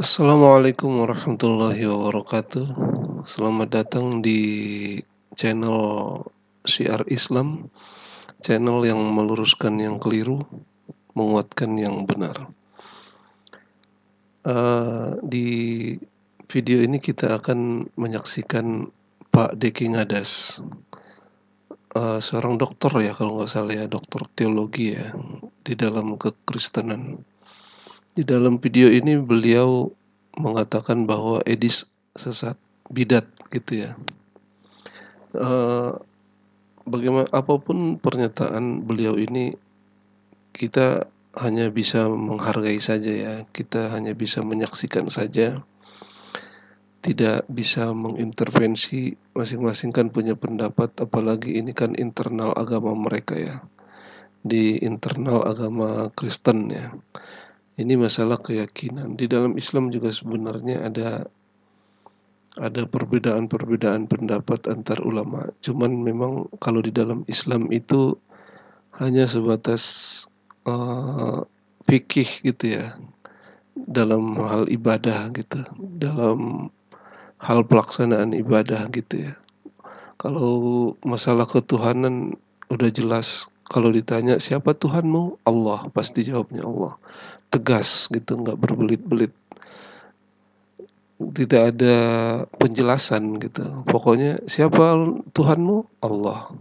Assalamualaikum warahmatullahi wabarakatuh. Selamat datang di channel Syiar Islam, channel yang meluruskan yang keliru, menguatkan yang benar. Di video ini kita akan menyaksikan Pak Deki Ngadas, seorang dokter ya kalau nggak salah ya, dokter teologi ya, di dalam kekristenan. Di dalam video ini beliau mengatakan bahwa Edis sesat, bidat gitu ya. Bagaimana apapun pernyataan beliau ini, kita hanya bisa menghargai saja ya, kita hanya bisa menyaksikan saja, tidak bisa mengintervensi. Masing-masing kan punya pendapat, apalagi ini kan internal agama mereka ya, di internal agama Kristen ya. Ini masalah keyakinan. Di dalam Islam juga sebenarnya ada perbedaan-perbedaan pendapat antar ulama. Cuman memang kalau di dalam Islam itu hanya sebatas fikih gitu ya, dalam hal ibadah gitu, dalam hal pelaksanaan ibadah gitu ya. Kalau masalah ketuhanan udah jelas. Kalau ditanya siapa Tuhanmu? Allah, pasti jawabnya Allah. Tegas gitu, nggak berbelit-belit. Tidak ada penjelasan gitu. Pokoknya siapa Tuhanmu? Allah.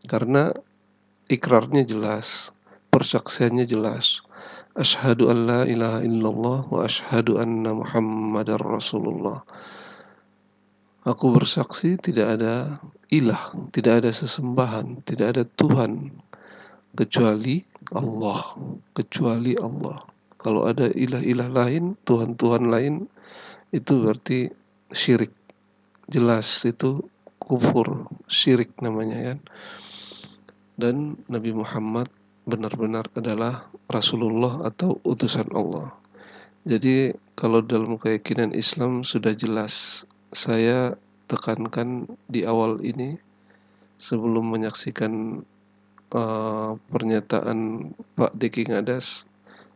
Karena ikrarnya jelas, persaksiannya jelas. Asyhadu an la ilaha illallah wa asyhadu anna Muhammadar Rasulullah. Aku bersaksi tidak ada ilah, tidak ada sesembahan, tidak ada Tuhan kecuali Allah, kecuali Allah. Kalau ada ilah-ilah lain, Tuhan-Tuhan lain, itu berarti syirik. Jelas itu kufur, syirik namanya kan. Dan Nabi Muhammad benar-benar adalah Rasulullah atau utusan Allah. Jadi kalau dalam keyakinan Islam sudah jelas. Saya tekankan di awal ini sebelum menyaksikan pernyataan Pak Deki Ngadas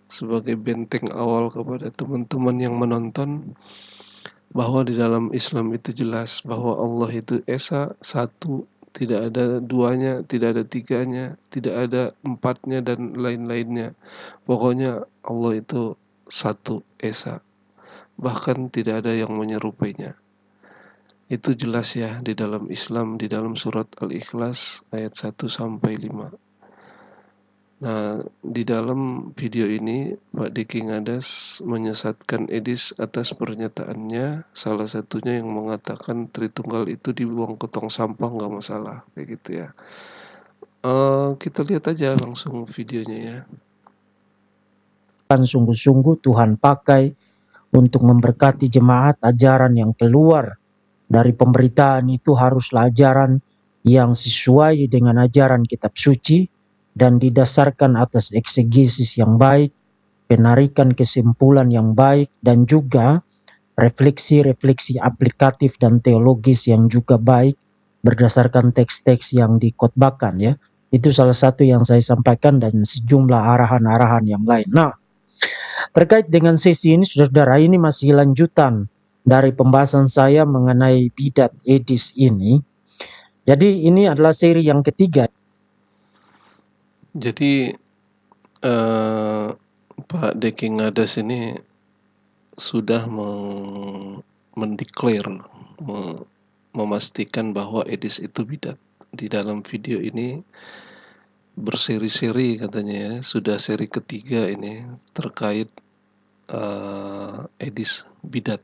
sebagai benteng awal kepada teman-teman yang menonton, bahwa di dalam Islam itu jelas bahwa Allah itu Esa, satu, tidak ada duanya, tidak ada tiganya, tidak ada empatnya dan lain-lainnya. Pokoknya Allah itu satu, Esa, bahkan tidak ada yang menyerupainya. Itu jelas ya di dalam Islam, di dalam surat Al-Ikhlas ayat 1 sampai 5. Nah, di dalam video ini Pak Diki Ngadas menyesatkan Edis atas pernyataannya, salah satunya yang mengatakan Tritunggal itu dibuang ke tong sampah nggak masalah, kayak gitu ya. Kita lihat aja langsung videonya ya. Sungguh-sungguh Tuhan pakai untuk memberkati jemaat. Ajaran yang keluar dari pemberitaan itu haruslah ajaran yang sesuai dengan ajaran kitab suci dan didasarkan atas eksegesis yang baik, penarikan kesimpulan yang baik, dan juga refleksi-refleksi aplikatif dan teologis yang juga baik berdasarkan teks-teks yang dikhotbahkan ya. Itu salah satu yang saya sampaikan dan sejumlah arahan-arahan yang lain. Nah, terkait dengan sesi ini, saudara, ini masih lanjutan dari pembahasan saya mengenai bidat Edis ini. Jadi ini adalah seri yang ketiga. Jadi Pak Deki Ngadas ini sudah mendeklar, memastikan bahwa Edis itu bidat. Di dalam video ini berseri-seri katanya ya, sudah seri ketiga ini terkait Edis bidat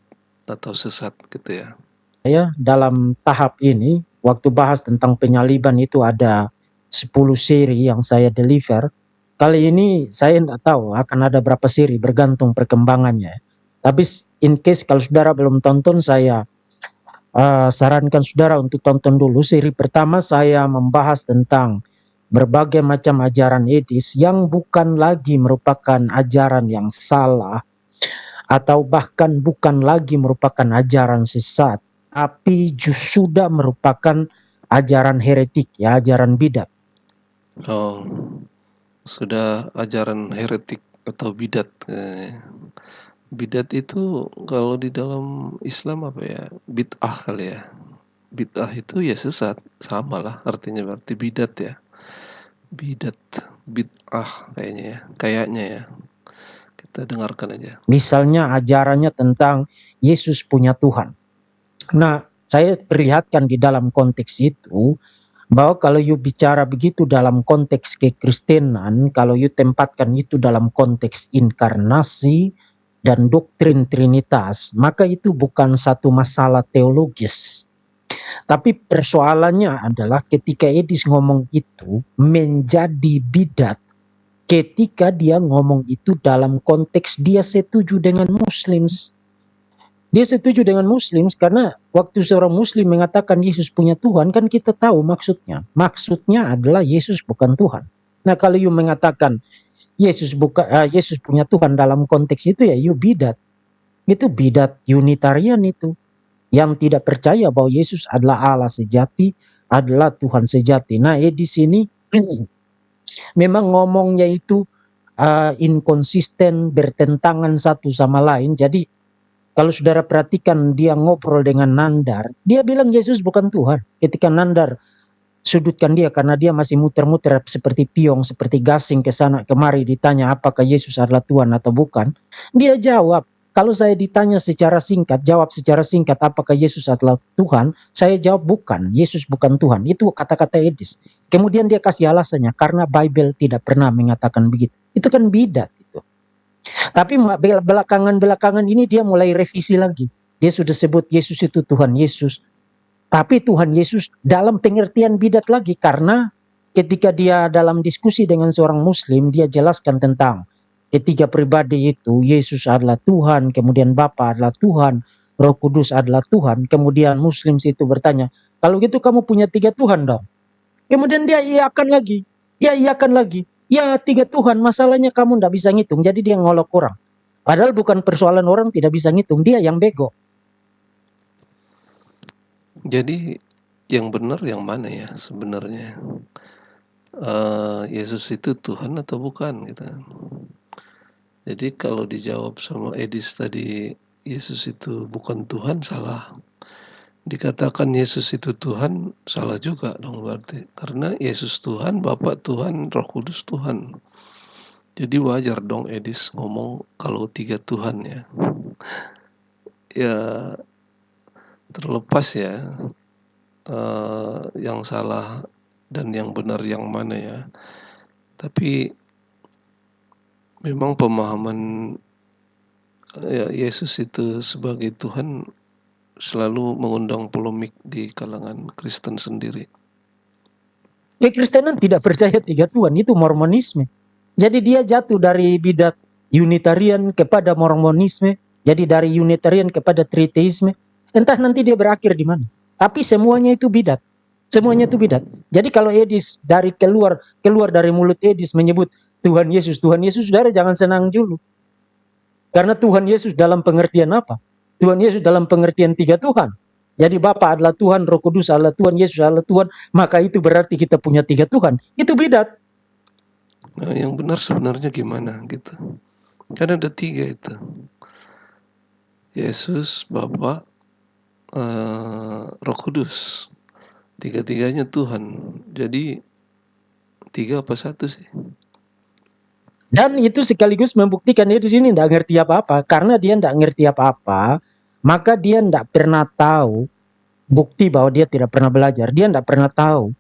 atau sesat gitu ya. Ya, dalam tahap ini, waktu bahas tentang penyaliban itu ada 10 seri yang saya deliver. Kali ini saya tidak tahu akan ada berapa seri, bergantung perkembangannya. Tapi in case kalau saudara belum tonton, saya sarankan saudara untuk tonton dulu. Seri pertama saya membahas tentang berbagai macam ajaran Edis yang bukan lagi merupakan ajaran yang salah, atau bahkan bukan lagi merupakan ajaran sesat, tapi sudah merupakan ajaran heretik, ya, ajaran bidat. Sudah ajaran heretik atau bidat. Bidat itu kalau di dalam Islam apa ya, bid'ah kali ya. Bid'ah itu ya sesat, samalah artinya berarti bidat ya. Bidat, bid'ah kayaknya ya. Kita dengarkan aja. Misalnya ajarannya tentang Yesus punya Tuhan. Nah, saya perlihatkan di dalam konteks itu bahwa kalau you bicara begitu dalam konteks kekristenan, kalau you tempatkan itu dalam konteks inkarnasi dan doktrin Trinitas, maka itu bukan satu masalah teologis. Tapi persoalannya adalah ketika Edis ngomong itu menjadi bidat ketika dia ngomong itu dalam konteks dia setuju dengan Muslims. Dia setuju dengan Muslims karena waktu seorang Muslim mengatakan Yesus punya Tuhan, kan kita tahu maksudnya. Maksudnya adalah Yesus bukan Tuhan. Nah, kalau you mengatakan Yesus punya Tuhan dalam konteks itu, ya you bidat. Itu bidat Unitarian itu, yang tidak percaya bahwa Yesus adalah Allah sejati, adalah Tuhan sejati. Nah, di sini memang ngomongnya itu inkonsisten, bertentangan satu sama lain. Jadi kalau saudara perhatikan dia ngobrol dengan Nandar, dia bilang Yesus bukan Tuhan. Ketika Nandar sudutkan dia karena dia masih muter-muter seperti piong, seperti gasing ke sana kemari, ditanya apakah Yesus adalah Tuhan atau bukan. Dia jawab, kalau saya ditanya secara singkat, jawab secara singkat apakah Yesus adalah Tuhan, saya jawab bukan, Yesus bukan Tuhan. Itu kata-kata Edis. Kemudian dia kasih alasannya, karena Bible tidak pernah mengatakan begitu. Itu kan bidat. Tapi belakangan ini dia mulai revisi lagi. Dia sudah sebut Yesus itu Tuhan Yesus. Tapi Tuhan Yesus dalam pengertian bidat lagi, karena ketika dia dalam diskusi dengan seorang Muslim, dia jelaskan tentang ketiga pribadi itu, Yesus adalah Tuhan, kemudian Bapa adalah Tuhan, Roh Kudus adalah Tuhan. Kemudian Muslim itu bertanya, kalau gitu kamu punya tiga Tuhan dong. Kemudian dia iakan lagi, ya tiga Tuhan, masalahnya kamu ndak bisa ngitung, jadi dia ngolok orang. Padahal bukan persoalan orang tidak bisa ngitung, dia yang bego. Jadi yang benar yang mana ya sebenarnya? Yesus itu Tuhan atau bukan gitu. Jadi kalau dijawab sama Edis tadi Yesus itu bukan Tuhan, salah. Dikatakan Yesus itu Tuhan, salah juga dong berarti. Karena Yesus Tuhan, Bapa Tuhan, Roh Kudus Tuhan. Jadi wajar dong Edis ngomong kalau tiga Tuhan ya. Ya terlepas ya yang salah dan yang benar yang mana ya. Tapi memang pemahaman ya Yesus itu sebagai Tuhan selalu mengundang polemik di kalangan Kristen sendiri. Kekristenan tidak percaya tiga Tuhan, itu Mormonisme. Jadi dia jatuh dari bidat Unitarian kepada Mormonisme, jadi dari Unitarian kepada Triteisme. Entah nanti dia berakhir di mana. Tapi semuanya itu bidat. Semuanya itu bidat. Jadi kalau Edis dari keluar dari mulut Edis menyebut Tuhan Yesus, saudara jangan senang dulu. Karena Tuhan Yesus dalam pengertian apa? Tuhan Yesus dalam pengertian tiga Tuhan. Jadi Bapa adalah Tuhan, Roh Kudus adalah Tuhan, Yesus adalah Tuhan, maka itu berarti kita punya tiga Tuhan. Itu bidat. Nah, yang benar sebenarnya gimana gitu? Kan ada tiga itu. Yesus, Bapa, Roh Kudus. Tiga-tiganya Tuhan. Jadi tiga apa satu sih? Dan itu sekaligus membuktikan dia di sini tidak ngerti apa-apa. Karena dia tidak ngerti apa-apa, maka dia tidak pernah tahu bukti bahwa dia tidak pernah belajar. Dia tidak pernah tahu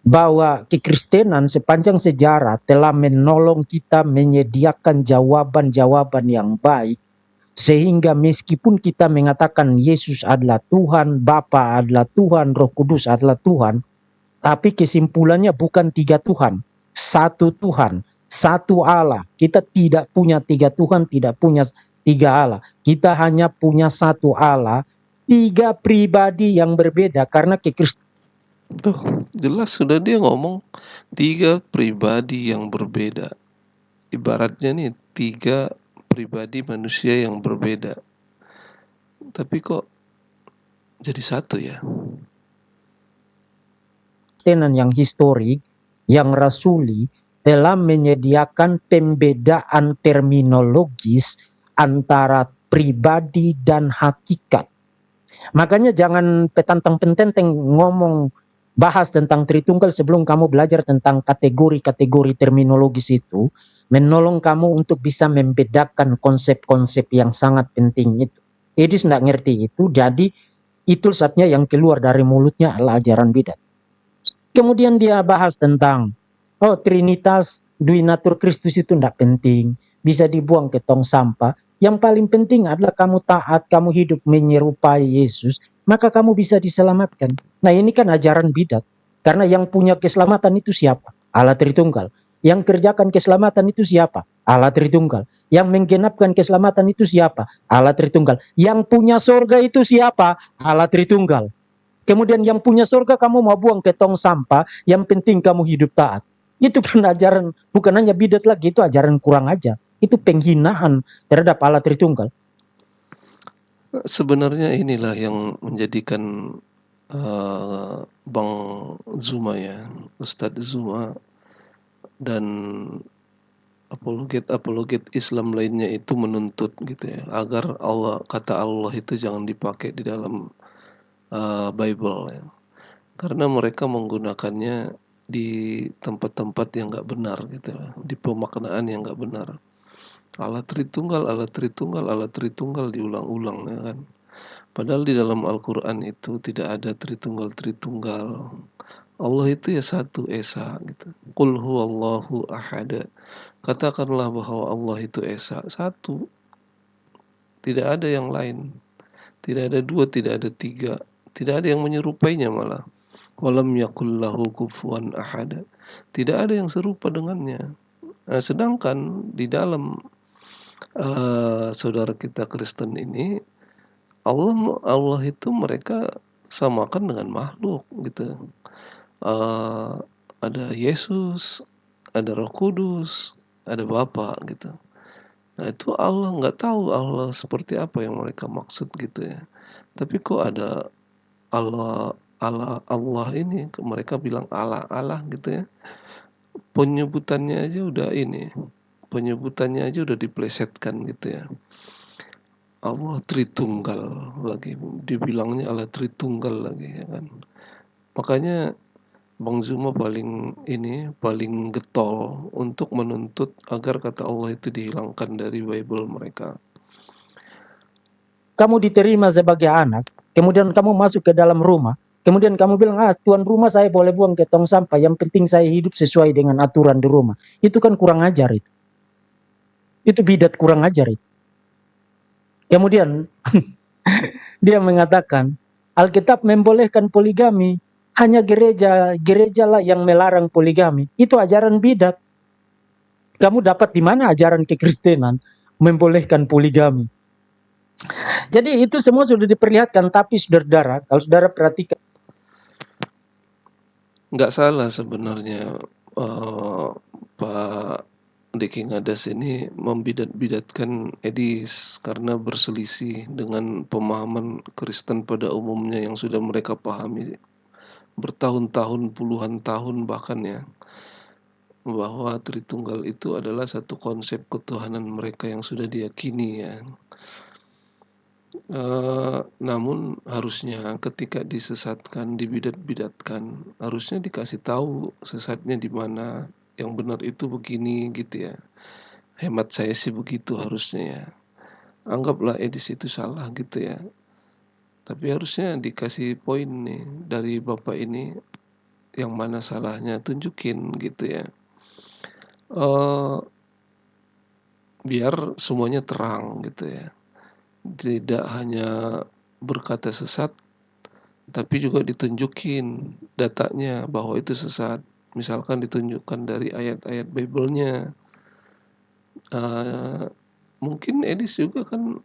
bahwa kekristenan sepanjang sejarah telah menolong kita menyediakan jawaban-jawaban yang baik. Sehingga meskipun kita mengatakan Yesus adalah Tuhan, Bapa adalah Tuhan, Roh Kudus adalah Tuhan, tapi kesimpulannya bukan tiga Tuhan, satu Tuhan, satu Allah. Kita tidak punya tiga Tuhan, tidak punya tiga Allah. Kita hanya punya satu Allah, tiga pribadi yang berbeda, karena kekristenan. Tuh, jelas sudah dia ngomong tiga pribadi yang berbeda. Ibaratnya nih tiga pribadi manusia yang berbeda. Tapi kok jadi satu ya? Yang historik, yang rasuli, telah menyediakan pembedaan terminologis antara pribadi dan hakikat. Makanya jangan petantang-pententeng ngomong bahas tentang Tritunggal sebelum kamu belajar tentang kategori-kategori terminologis itu, menolong kamu untuk bisa membedakan konsep-konsep yang sangat penting itu. Edis tidak ngerti itu, jadi itu sebabnya yang keluar dari mulutnya adalah ajaran bidat. Kemudian dia bahas tentang, oh Trinitas, Duinatur Kristus itu tidak penting, bisa dibuang ke tong sampah. Yang paling penting adalah kamu taat, kamu hidup menyerupai Yesus, maka kamu bisa diselamatkan. Nah ini kan ajaran bidat. Karena yang punya keselamatan itu siapa? Allah Tritunggal. Yang kerjakan keselamatan itu siapa? Allah Tritunggal. Yang menggenapkan keselamatan itu siapa? Allah Tritunggal. Yang punya sorga itu siapa? Allah Tritunggal. Kemudian yang punya surga kamu mau buang ke tong sampah, yang penting kamu hidup taat. Itu kan ajaran, bukan hanya bidat lagi, itu ajaran kurang aja. Itu penghinaan terhadap Allah Tritunggal. Sebenarnya inilah yang menjadikan Bang Zuma ya, Ustadz Zuma dan apologet Islam lainnya itu menuntut gitu ya, agar kata Allah itu jangan dipakai di dalam Bible ya. Karena mereka menggunakannya di tempat-tempat yang nggak benar gitu ya, di pemaknaan yang nggak benar. Allah Tritunggal, Allah Tritunggal, Allah Tritunggal diulang-ulang ya kan. Padahal di dalam Al-Quran itu tidak ada Tritunggal-Tritunggal. Allah itu ya satu esa gitu. Qul huwallahu ahad. Katakanlah bahwa Allah itu esa, satu. Tidak ada yang lain. Tidak ada dua, tidak ada tiga. Tidak ada yang menyerupainya malah. Walam yakul lahu kufuwan ahad. Tidak ada yang serupa dengannya. Nah, sedangkan di dalam saudara kita Kristen ini, Allah itu mereka samakan dengan makhluk gitu. Ada Yesus, ada Roh Kudus, ada Bapa gitu. Nah itu Allah, nggak tahu Allah seperti apa yang mereka maksud gitu ya. Tapi kok ada Allah ini, mereka bilang Allah Allah gitu ya. Penyebutannya aja udah diplesetkan gitu ya. Allah Tritunggal lagi, dibilangnya Allah Tritunggal lagi ya kan. Makanya Bang Zuma paling getol untuk menuntut agar kata Allah itu dihilangkan dari Bible mereka. Kamu diterima sebagai anak, kemudian kamu masuk ke dalam rumah, kemudian kamu bilang, tuan rumah saya boleh buang ke tong sampah, yang penting saya hidup sesuai dengan aturan di rumah. Itu kan kurang ajar itu. Itu bidat kurang ajar itu. Kemudian dia mengatakan, Alkitab membolehkan poligami, hanya gereja lah yang melarang poligami. Itu ajaran bidat. Kamu dapat di mana ajaran kekristenan membolehkan poligami? Jadi itu semua sudah diperlihatkan, tapi saudara, kalau saudara perhatikan, Nggak salah sebenarnya Pak Diki Ngadas ini membidat-bidatkan Edis karena berselisih dengan pemahaman Kristen pada umumnya yang sudah mereka pahami bertahun-tahun, puluhan tahun bahkan ya, bahwa Tritunggal itu adalah satu konsep ketuhanan mereka yang sudah diyakini ya. Namun harusnya ketika disesatkan, dibidat-bidatkan, harusnya dikasih tahu sesatnya di mana, yang benar itu begini gitu ya. Hemat saya sih begitu harusnya ya. Anggaplah Edis itu salah gitu ya. Tapi harusnya dikasih poin nih dari Bapak ini, yang mana salahnya tunjukin gitu ya. Biar semuanya terang gitu ya. Tidak hanya berkata sesat, tapi juga ditunjukin datanya bahwa itu sesat. Misalkan ditunjukkan dari ayat-ayat Bible-nya. Mungkin Edis juga kan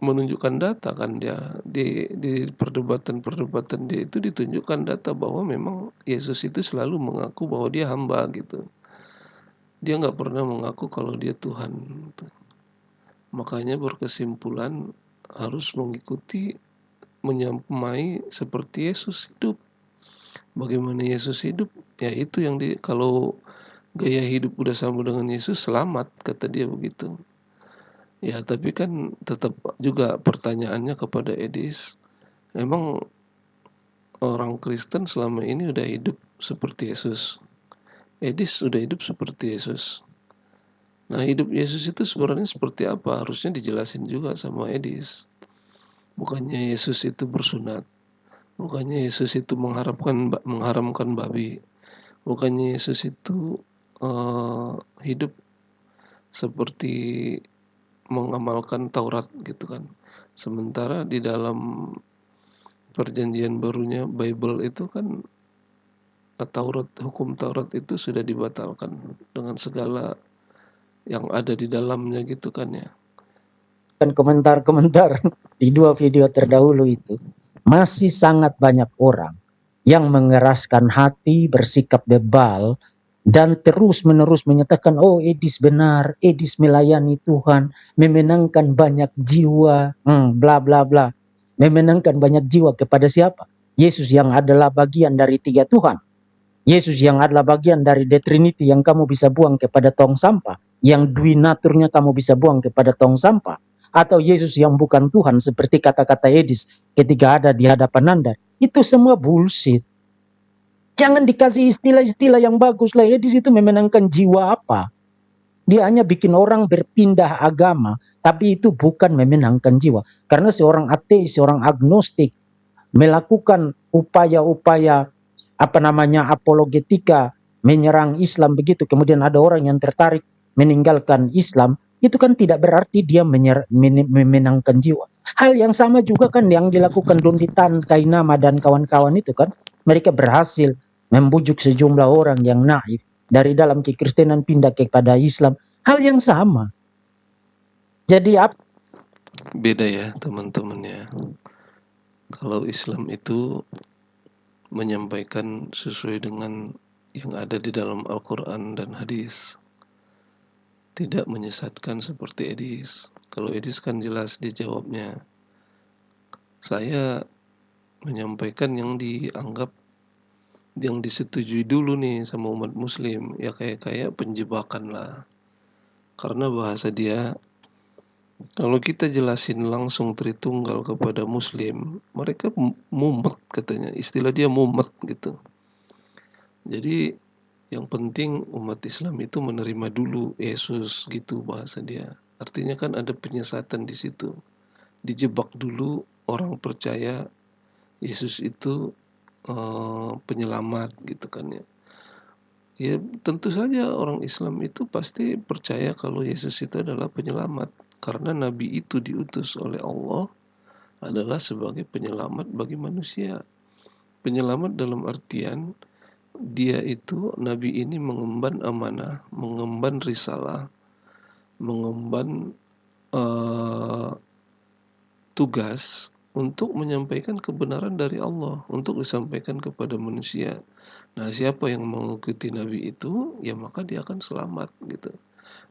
menunjukkan data kan dia di perdebatan-perdebatan dia itu ditunjukkan data bahwa memang Yesus itu selalu mengaku bahwa dia hamba gitu. Dia nggak pernah mengaku kalau dia Tuhan gitu. Makanya berkesimpulan harus mengikuti, menyamai seperti Yesus hidup. Bagaimana Yesus hidup? Ya itu yang kalau gaya hidup udah sama dengan Yesus, selamat, kata dia begitu. Ya, tapi kan tetap juga pertanyaannya kepada Edis, emang orang Kristen selama ini udah hidup seperti Yesus? Edis sudah hidup seperti Yesus. Nah, hidup Yesus itu sebenarnya seperti apa? Harusnya dijelasin juga sama Edis. Bukannya Yesus itu bersunat, bukannya Yesus itu mengharamkan babi, bukannya Yesus itu, hidup seperti mengamalkan Taurat gitu kan. Sementara di dalam perjanjian barunya Bible itu kan, hukum Taurat itu sudah dibatalkan dengan segala yang ada di dalamnya gitu kan ya. Dan komentar-komentar di 2 video terdahulu itu, masih sangat banyak orang yang mengeraskan hati, bersikap bebal, dan terus-menerus menyatakan, oh Edis benar, Edis melayani Tuhan, memenangkan banyak jiwa, bla bla bla. Memenangkan banyak jiwa kepada siapa? Yesus yang adalah bagian dari 3 Tuhan. Yesus yang adalah bagian dari The Trinity yang kamu bisa buang kepada tong sampah. Yang duinaturnya kamu bisa buang kepada tong sampah. Atau Yesus yang bukan Tuhan seperti kata-kata Edis ketika ada di hadapan Anda. Itu semua bullshit. Jangan dikasih istilah-istilah yang bagus lah. Edis itu memenangkan jiwa apa? Dia hanya bikin orang berpindah agama. Tapi itu bukan memenangkan jiwa. Karena seorang ateis, seorang agnostik melakukan upaya-upaya apologetika menyerang Islam begitu, kemudian ada orang yang tertarik meninggalkan Islam, itu kan tidak berarti dia memenangkan jiwa. Hal yang sama juga kan yang dilakukan Donditan, Kainama dan kawan-kawan itu kan, mereka berhasil membujuk sejumlah orang yang naif dari dalam kekristenan pindah kepada Islam. Hal yang sama. Jadi Beda ya teman-teman ya. Kalau Islam itu menyampaikan sesuai dengan yang ada di dalam Al-Quran dan hadis, tidak menyesatkan seperti Edis. Kalau Edis kan jelas dia jawabnya, saya menyampaikan yang dianggap, yang disetujui dulu nih sama umat muslim, ya kayak penjebakan lah. Karena bahasa dia, kalau kita jelasin langsung Tritunggal kepada muslim, mereka mumet katanya, istilah dia mumet gitu. Jadi yang penting umat Islam itu menerima dulu Yesus gitu bahasa dia. Artinya kan ada penyesatan di situ. Dijebak dulu orang percaya Yesus itu penyelamat gitu kan ya. Ya tentu saja orang Islam itu pasti percaya kalau Yesus itu adalah penyelamat. Karena Nabi itu diutus oleh Allah adalah sebagai penyelamat bagi manusia. Penyelamat dalam artian dia itu, Nabi ini mengemban amanah, mengemban risalah, mengemban tugas untuk menyampaikan kebenaran dari Allah, untuk disampaikan kepada manusia. Nah, siapa yang mengikuti Nabi itu, ya maka dia akan selamat gitu.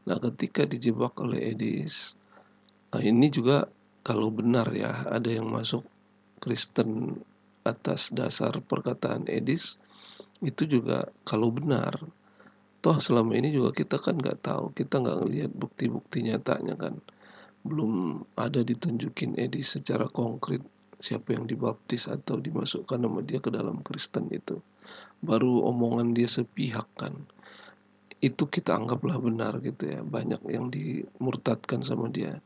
Nah, ketika dijebak oleh Edis, nah ini juga kalau benar ya, ada yang masuk Kristen atas dasar perkataan Edis, itu juga kalau benar. Toh selama ini juga kita kan nggak tahu, kita nggak ngelihat bukti-bukti nyatanya kan. Belum ada ditunjukin Edis secara konkret siapa yang dibaptis atau dimasukkan nama dia ke dalam Kristen itu. Baru omongan dia sepihak kan. Itu kita anggaplah benar gitu ya. Banyak yang dimurtadkan sama dia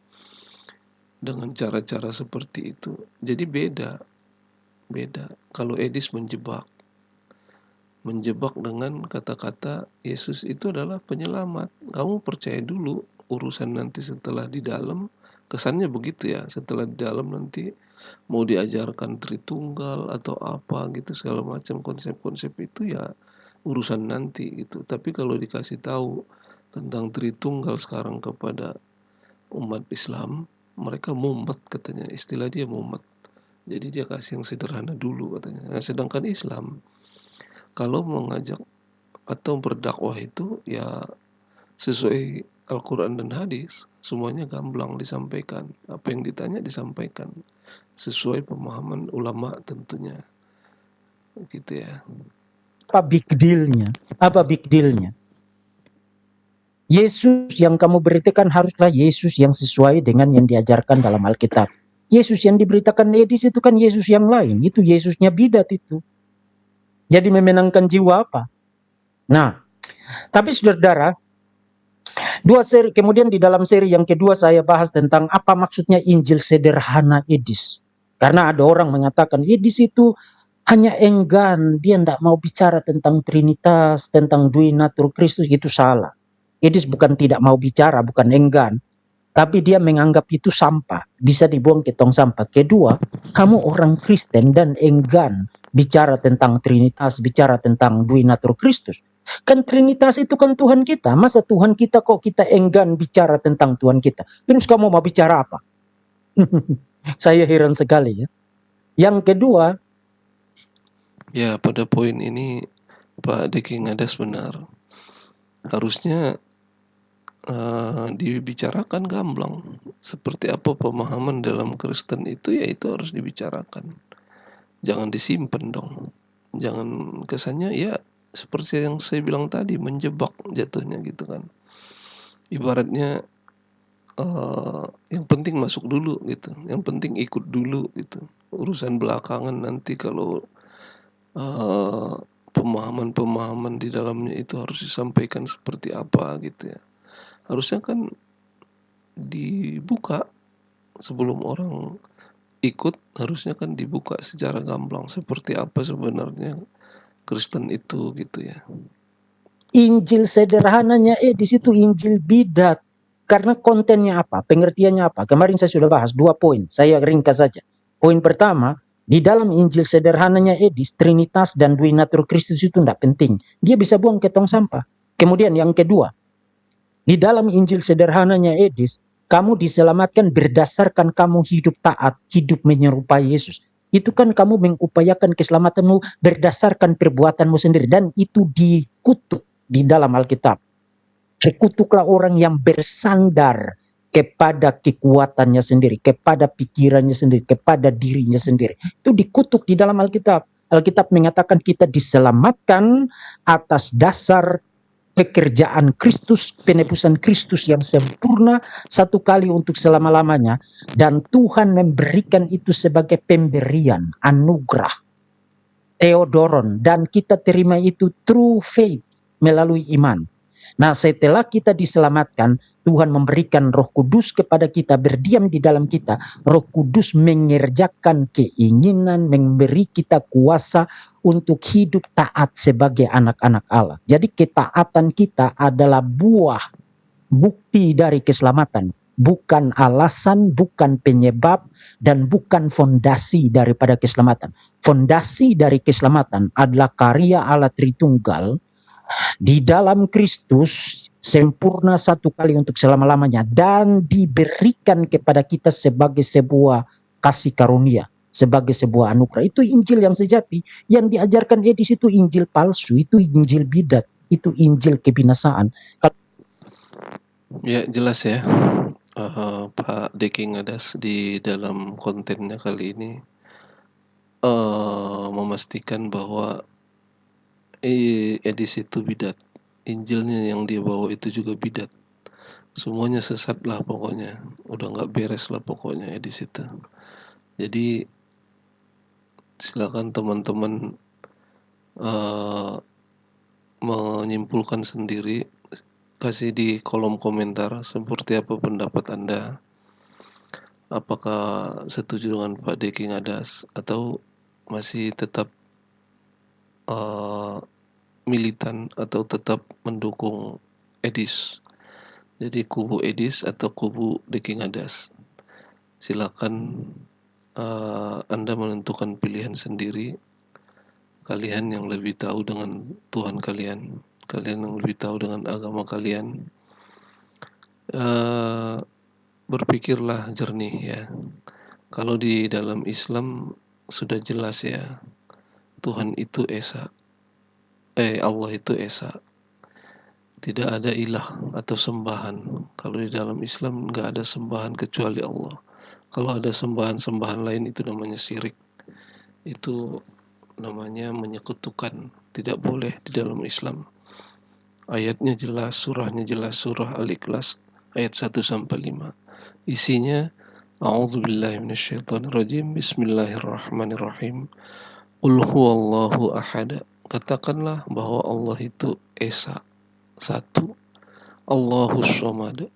dengan cara-cara seperti itu. Jadi beda. Kalau Edis menjebak dengan kata-kata Yesus itu adalah penyelamat. Kamu percaya dulu, urusan nanti setelah di dalam, kesannya begitu ya, setelah di dalam nanti mau diajarkan Tritunggal atau apa gitu segala macam konsep-konsep itu ya urusan nanti gitu. Tapi kalau dikasih tahu tentang Tritunggal sekarang kepada umat Islam, mereka mumet katanya, istilah dia mumet. Jadi dia kasih yang sederhana dulu katanya. Nah, sedangkan Islam kalau mengajak atau berdakwah itu ya sesuai Al-Quran dan hadis, semuanya gamblang disampaikan. Apa yang ditanya disampaikan sesuai pemahaman ulama tentunya. Gitu ya. apa big dealnya? Apa big dealnya? Yesus yang kamu beritakan haruslah Yesus yang sesuai dengan yang diajarkan dalam Alkitab. Yesus yang diberitakan Edis itu kan Yesus yang lain. Itu Yesusnya bidat itu. Jadi memenangkan jiwa apa? Nah, tapi saudara, kemudian di dalam seri yang kedua saya bahas tentang apa maksudnya Injil sederhana Edis. Karena ada orang mengatakan Edis itu hanya enggan, dia tidak mau bicara tentang Trinitas, tentang Dui Natur Kristus, itu salah. Edis bukan tidak mau bicara, bukan enggan. Tapi dia menganggap itu sampah, bisa dibuang ke tong sampah. Kedua, kamu orang Kristen dan enggan bicara tentang Trinitas, bicara tentang Dui Natur Kristus. Kan Trinitas itu kan Tuhan kita. Masa Tuhan kita kok kita enggan bicara tentang Tuhan kita? Terus kamu mau bicara apa? Saya heran sekali ya. Yang kedua, Ya, pada poin ini Pak Deki Ngadas benar. Harusnya dibicarakan gamblang. Seperti apa pemahaman dalam Kristen itu, ya itu harus dibicarakan. Jangan disimpan dong. Jangan kesannya ya seperti yang saya bilang tadi, menjebak jatuhnya gitu kan. Ibaratnya yang penting masuk dulu gitu, yang penting ikut dulu gitu. Urusan belakangan nanti kalau pemahaman-pemahaman di dalamnya itu harus disampaikan seperti apa gitu ya. Harusnya kan dibuka sebelum orang ikut, harusnya kan dibuka secara gamblang seperti apa sebenarnya Kristen itu gitu ya. Injil sederhananya di situ Injil bidat. Karena kontennya apa? Pengertiannya apa? Kemarin saya sudah bahas 2 poin. Saya ringkas saja. Poin pertama, di dalam Injil sederhananya Edis, Trinitas dan Dui Natur Kristus itu tidak penting. Dia bisa buang ke tong sampah. Kemudian yang kedua, di dalam Injil sederhananya Edis, kamu diselamatkan berdasarkan kamu hidup taat, hidup menyerupai Yesus. Itu kan kamu mengupayakan keselamatanmu berdasarkan perbuatanmu sendiri. Dan itu dikutuk di dalam Alkitab. Terkutuklah orang yang bersandar kepada kekuatannya sendiri, kepada pikirannya sendiri, kepada dirinya sendiri. Itu dikutuk di dalam Alkitab. Alkitab mengatakan kita diselamatkan atas dasar pekerjaan Kristus, penebusan Kristus yang sempurna satu kali untuk selama-lamanya. Dan Tuhan memberikan itu sebagai pemberian, anugerah, theodoron. Dan kita terima itu through faith, melalui iman. Nah, setelah kita diselamatkan, Tuhan memberikan Roh Kudus kepada kita, berdiam di dalam kita. Roh Kudus mengerjakan keinginan, memberi kita kuasa untuk hidup taat sebagai anak-anak Allah. Jadi ketaatan kita adalah buah, bukti dari keselamatan. Bukan alasan, bukan penyebab, dan bukan fondasi daripada keselamatan. Fondasi dari keselamatan adalah karya Allah Tritunggal di dalam Kristus, sempurna satu kali untuk selama-lamanya, dan diberikan kepada kita sebagai sebuah kasih karunia, sebagai sebuah anugerah. Itu Injil yang sejati. Yang diajarkan di situ Injil palsu, itu Injil bidat, itu Injil kebinasaan. Ya jelas ya, Pak Deki Ngadas di dalam kontennya kali ini memastikan bahwa edisi itu bidat, Injilnya yang dia bawa itu juga bidat. Semuanya sesat lah pokoknya, udah nggak beres lah pokoknya edisi itu. Jadi silakan teman-teman menyimpulkan sendiri, kasih di kolom komentar seperti apa pendapat Anda. Apakah setuju dengan Pak Deki Ngadas atau masih tetap militan atau tetap mendukung Edis. Jadi kubu Edis atau kubu Deki Ngadas. Silakan Anda menentukan pilihan sendiri. Kalian yang lebih tahu dengan Tuhan kalian, kalian yang lebih tahu dengan agama kalian. Berpikirlah jernih ya. Kalau di dalam Islam sudah jelas ya, Tuhan itu Esa. Allah itu Esa. Tidak ada ilah atau sembahan. Kalau di dalam Islam nggak ada sembahan kecuali Allah. Kalau ada sembahan-sembahan lain itu namanya syirik. Itu namanya menyekutukan. Tidak boleh di dalam Islam. Ayatnya jelas, surahnya jelas, surah Al-Ikhlas ayat 1-5. Isinya, A'udzubillahi minasyaitonirrajim, Bismillahirrahmanirrahim. Qul huwallahu ahad. Katakanlah bahwa Allah itu Esa, satu. Allahus Shomad.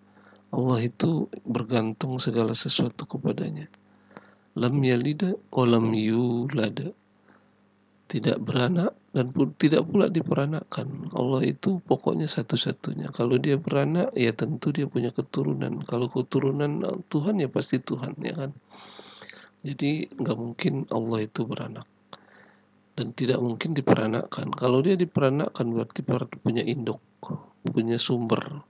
Allah itu bergantung segala sesuatu kepadanya. Lam yalida wa lam yulad. Tidak beranak dan tidak pula diperanakan. Allah itu pokoknya satu-satunya. Kalau dia beranak, ya tentu dia punya keturunan. Kalau keturunan Tuhan, ya pasti Tuhan, ya kan. Jadi nggak mungkin Allah itu beranak dan tidak mungkin diperanakkan. Kalau dia diperanakkan berarti punya induk, punya sumber.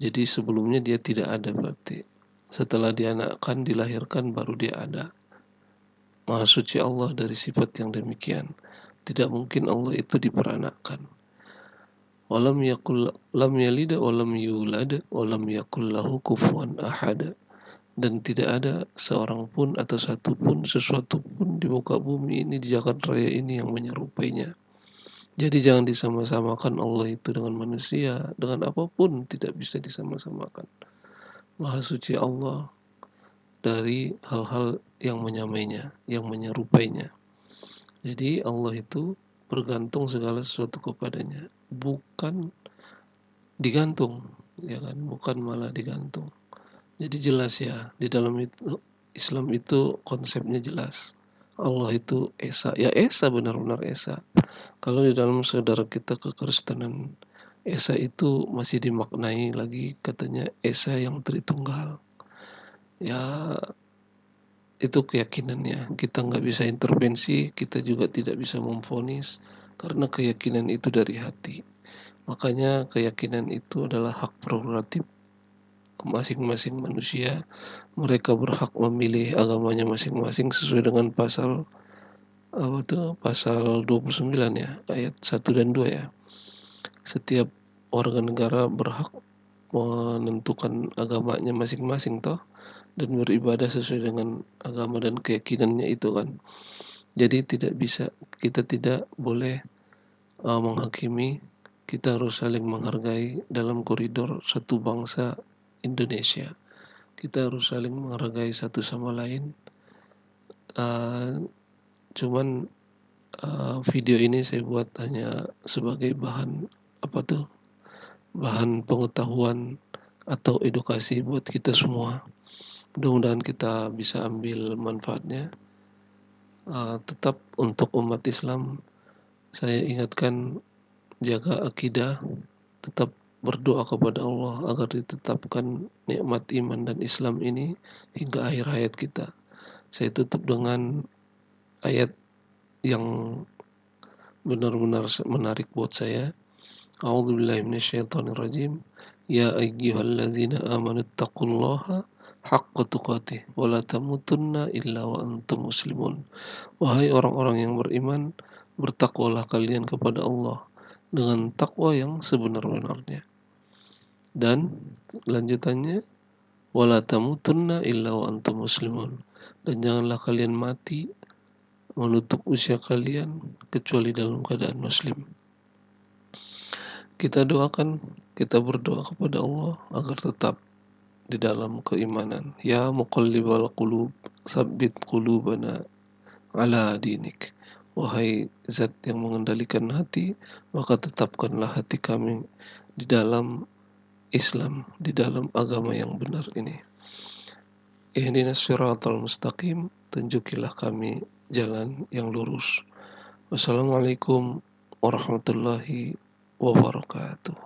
Jadi sebelumnya dia tidak ada berarti. Setelah dianakkan, dilahirkan, baru dia ada. Maha suci Allah dari sifat yang demikian. Tidak mungkin Allah itu diperanakkan. Walam yakul lam yalida walam yulad walam yakul lahu kufuwan ahad. Dan tidak ada seorang pun atau satu pun sesuatu pun di muka bumi ini, di jagat raya ini, yang menyerupainya. Jadi jangan disama-samakan Allah itu dengan manusia, dengan apapun tidak bisa disama-samakan. Maha suci Allah dari hal-hal yang menyamainya, yang menyerupainya. Jadi Allah itu bergantung segala sesuatu kepadanya, bukan digantung, ya kan? Bukan malah digantung. Jadi jelas ya, di dalam itu Islam itu konsepnya jelas. Allah itu Esa, ya Esa, benar-benar Esa. Kalau di dalam saudara kita kekristenan, Esa itu masih dimaknai lagi, katanya Esa yang Tritunggal. Ya itu keyakinannya, kita nggak bisa intervensi, kita juga tidak bisa memvonis, karena keyakinan itu dari hati. Makanya keyakinan itu adalah hak prerogatif masing-masing manusia. Mereka berhak memilih agamanya masing-masing sesuai dengan pasal pasal 29 ya, ayat 1 dan 2 ya. Setiap warga negara berhak menentukan agamanya masing-masing toh, dan beribadah sesuai dengan agama dan keyakinannya itu kan. Jadi kita tidak boleh menghakimi, kita harus saling menghargai dalam koridor satu bangsa Indonesia. Kita harus saling menghargai satu sama lain. Cuman video ini saya buat hanya sebagai bahan bahan pengetahuan atau edukasi buat kita semua. Mudah-mudahan kita bisa ambil manfaatnya. Tetap untuk umat Islam, saya ingatkan, jaga akidah, tetap berdoa kepada Allah agar ditetapkan nikmat iman dan Islam ini hingga akhir hayat kita. Saya tutup dengan ayat yang benar-benar menarik buat saya. A'udzubillahi minasyaitonirrajim. Ya ayyuhalladzina amanu taqullaha haqqa tuqatih wa la tamutunna illa wa antum muslimun. Wahai orang-orang yang beriman, bertakwalah kalian kepada Allah dengan takwa yang sebenar-benarnya. Dan lanjutannya, wala tamutunna illa wa antum muslimun. Dan janganlah kalian mati menutup usia kalian kecuali dalam keadaan muslim. Kita berdoa kepada Allah agar tetap di dalam keimanan. Ya muqallibal qulub, tsabbit qulubana ala dinik. Wahai zat yang mengendalikan hati, maka tetapkanlah hati kami di dalam Islam, di dalam agama yang benar ini. Ihdinas siratal mustaqim, tunjukilah kami jalan yang lurus. Wassalamualaikum warahmatullahi wabarakatuh.